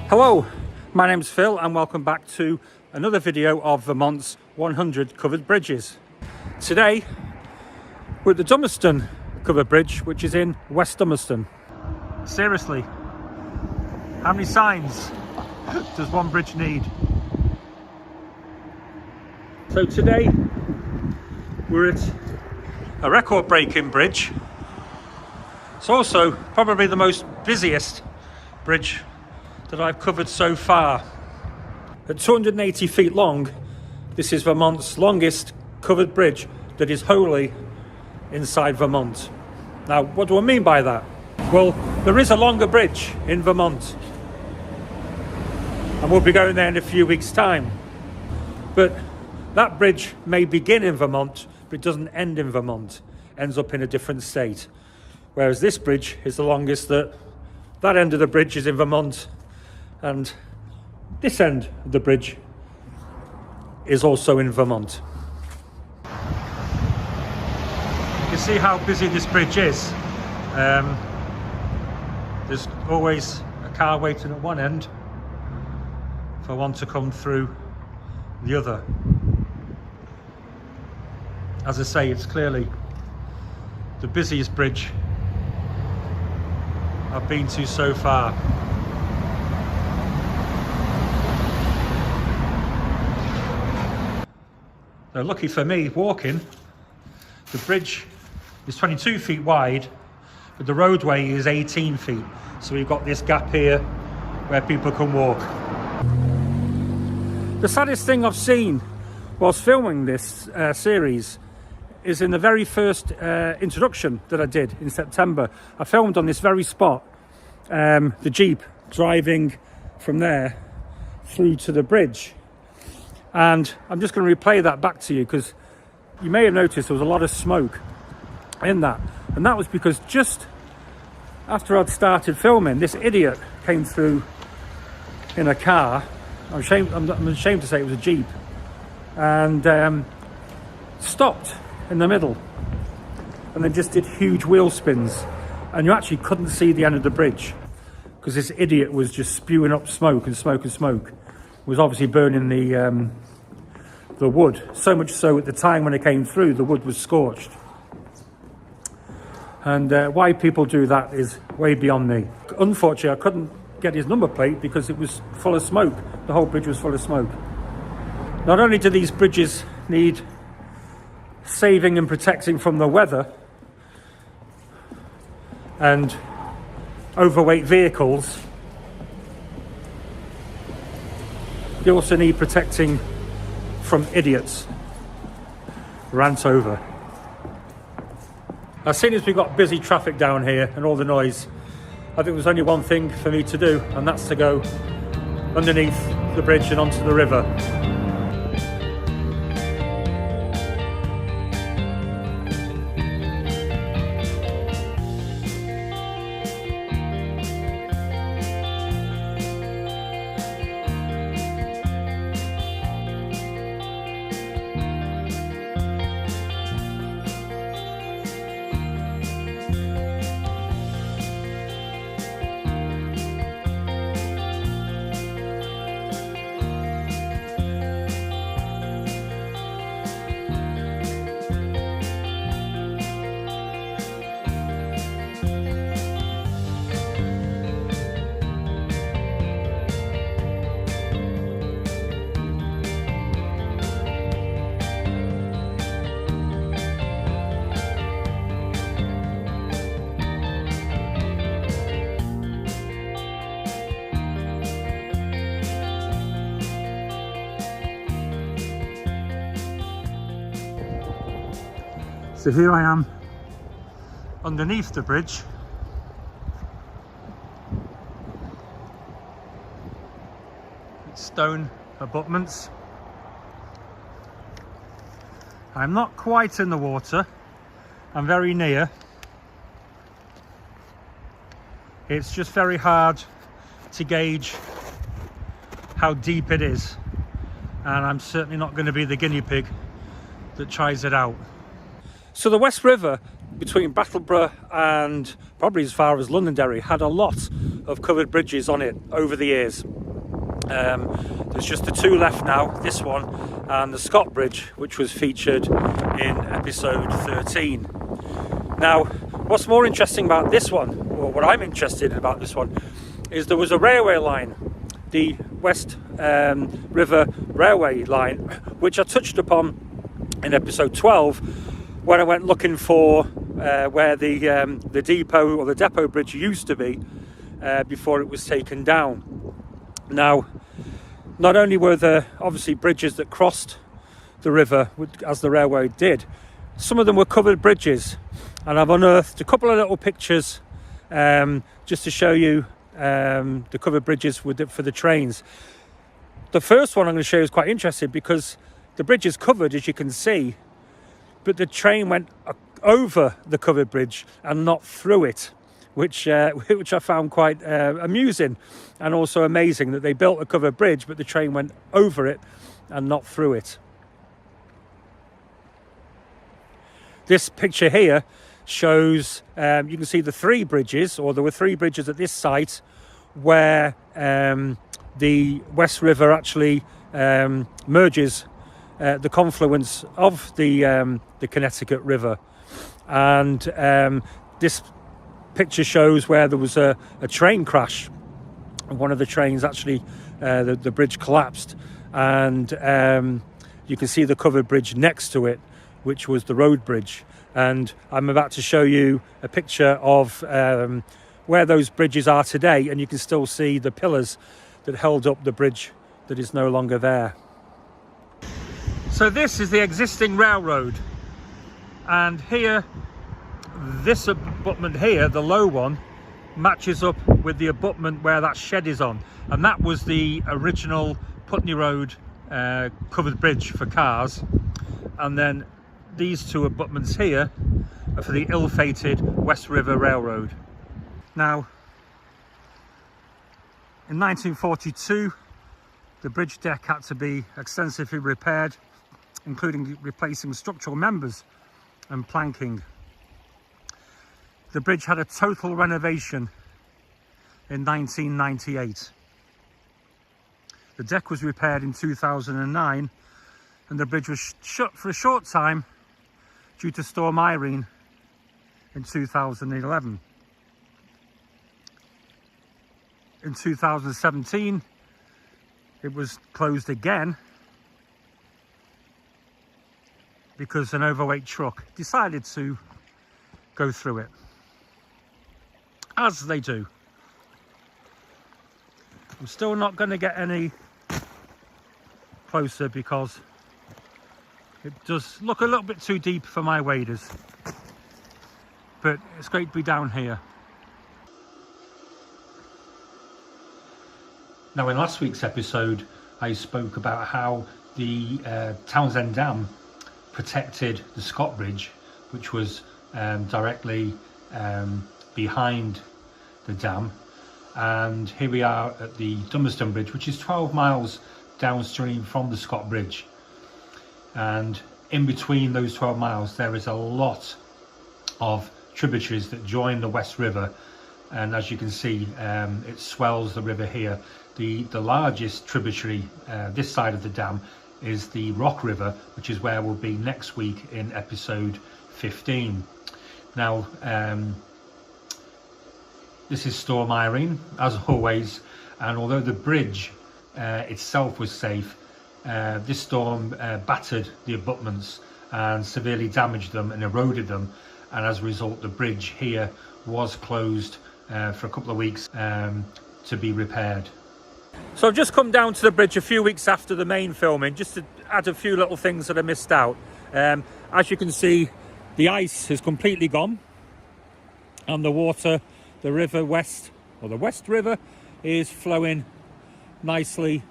Hello, my name's Phil and welcome back to another video of Vermont's 100 covered bridges. Today we're at the Dummerston covered bridge, which is in West Dummerston. Seriously, how many signs does one bridge need? So today we're at a record-breaking bridge. It's also probably the most busiest bridge that I've covered so far. At 280 feet long, this is Vermont's longest covered bridge that is wholly inside Vermont. Now, what do I mean by that? Well, there is a longer bridge in Vermont, and we'll be going there in a few weeks' time. But that bridge may begin in Vermont, but it doesn't end in Vermont. It ends up in a different state. Whereas this bridge is the longest that end of the bridge is in Vermont, and this end of the bridge is also in Vermont. You can see how busy this bridge is. There's always a car waiting at one end for one to come through the other. As I say, it's clearly the busiest bridge I've been to so far. So lucky for me, walking, the bridge is 22 feet wide, but the roadway is 18 feet. So we've got this gap here where people can walk. The saddest thing I've seen whilst filming this series is in the very first introduction that I did in September. I filmed on this very spot, the Jeep driving from there through to the bridge. And I'm just going to replay that back to you because you may have noticed there was a lot of smoke in that. And that was because just after I'd started filming, this idiot came through in a car. I'm ashamed to say it was a Jeep. And stopped in the middle. And then just did huge wheel spins. And you actually couldn't see the end of the bridge because this idiot was just spewing up smoke and smoke and smoke. It was obviously burning the wood, so much so at the time when it came through, the wood was scorched. And why people do that is way beyond me. Unfortunately, I couldn't get his number plate because it was full of smoke. The whole bridge was full of smoke. Not only do these bridges need saving and protecting from the weather and overweight vehicles, you also need protecting from idiots. Rant over. As soon as we got busy traffic down here and all the noise, I think there's only one thing for me to do, and that's to go underneath the bridge and onto the river. So here I am underneath the bridge. It's stone abutments. I'm not quite in the water, I'm very near. It's just very hard to gauge how deep it is, and I'm certainly not going to be the guinea pig that tries it out. So the West River between Brattleboro and probably as far as Londonderry had a lot of covered bridges on it over the years. There's just the two left now, this one and the Scott Bridge, which was featured in episode 13. Now, what's more interesting about this one, or what I'm interested in about this one, is there was a railway line, the West River Railway line, which I touched upon in episode 12 when I went looking for where the depot or the depot bridge used to be before it was taken down. Now, not only were there obviously bridges that crossed the river as the railway did, some of them were covered bridges, and I've unearthed a couple of little pictures just to show you the covered bridges for the trains. The first one I'm going to show you is quite interesting because the bridge is covered, as you can see, but the train went over the covered bridge and not through it, which I found quite amusing and also amazing, that they built a covered bridge but the train went over it and not through it. This picture here shows, you can see the three bridges, or there were three bridges at this site where the West River actually merges the confluence of the Connecticut River. And this picture shows where there was a train crash. One of the trains actually, the bridge collapsed, and you can see the covered bridge next to it, which was the road bridge. And I'm about to show you a picture of where those bridges are today, and you can still see the pillars that held up the bridge that is no longer there. So this is the existing railroad, and here, this abutment here, the low one, matches up with the abutment where that shed is on, and that was the original Putney Road covered bridge for cars. And then these two abutments here are for the ill-fated West River Railroad. Now, in 1942, the bridge deck had to be extensively repaired, including replacing structural members and planking. The bridge had a total renovation in 1998. The deck was repaired in 2009, and the bridge was shut for a short time due to Storm Irene in 2011. In 2017, it was closed again because an overweight truck decided to go through it, as they do. I'm still not going to get any closer because it does look a little bit too deep for my waders, but it's great to be down here. Now, in last week's episode, I spoke about how the Townsend Dam protected the Scott Bridge, which was directly behind the dam. And here we are at the Dummerston Bridge, which is 12 miles downstream from the Scott Bridge. And in between those 12 miles, there is a lot of tributaries that join the West River. And as you can see, it swells the river here. The largest tributary this side of the dam is the Rock River, which is where we'll be next week in episode 15. Now, this is Storm Irene, as always, and although the bridge itself was safe, this storm battered the abutments and severely damaged them and eroded them, and as a result the bridge here was closed for a couple of weeks to be repaired. So I've just come down to the bridge a few weeks after the main filming, just to add a few little things that I missed out. As you can see, the ice has completely gone, and the water, the River West, or the West River, is flowing nicely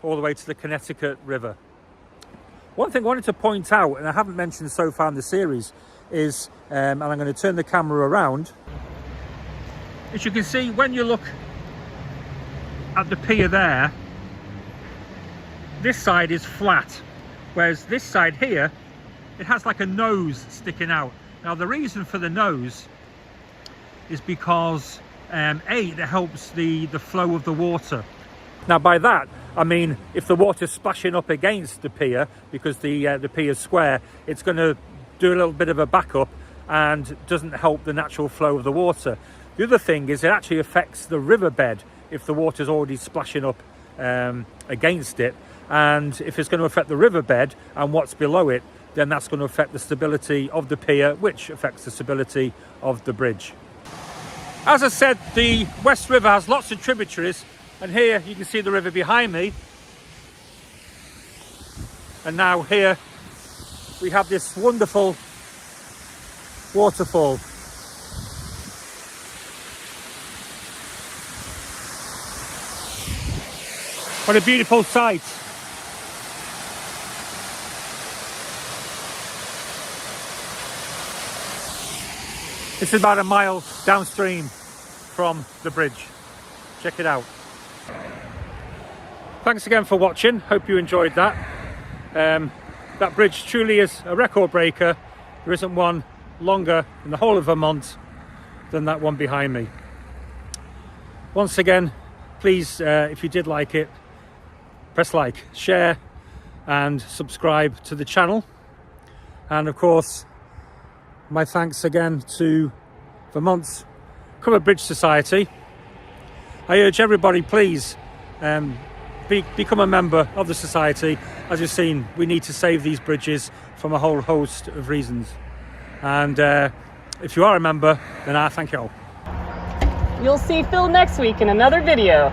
all the way to the Connecticut River. One thing I wanted to point out, and I haven't mentioned so far in the series, is, and I'm going to turn the camera around, as you can see, when you look at the pier there, this side is flat, whereas this side here, it has like a nose sticking out. Now, the reason for the nose is because it helps the flow of the water. Now by that I mean if the water's splashing up against the pier, because the pier's square, it's going to do a little bit of a backup and doesn't help the natural flow of the water. The other thing is it actually affects the riverbed if the water's already splashing up against it, and if it's going to affect the riverbed and what's below it, then that's going to affect the stability of the pier, which affects the stability of the bridge. As I said, the West River has lots of tributaries, and here you can see the river behind me, and now here we have this wonderful waterfall. What a beautiful sight. This is about a mile downstream from the bridge. Check it out. Thanks again for watching. Hope you enjoyed that. That bridge truly is a record breaker. There isn't one longer in the whole of Vermont than that one behind me. Once again, please, if you did like it, press like, share and subscribe to the channel. And of course, my thanks again to Vermont's Covered Bridge Society. I urge everybody, please become a member of the society. As you've seen, we need to save these bridges from a whole host of reasons. And if you are a member, then I thank you all. You'll see Phill next week in another video.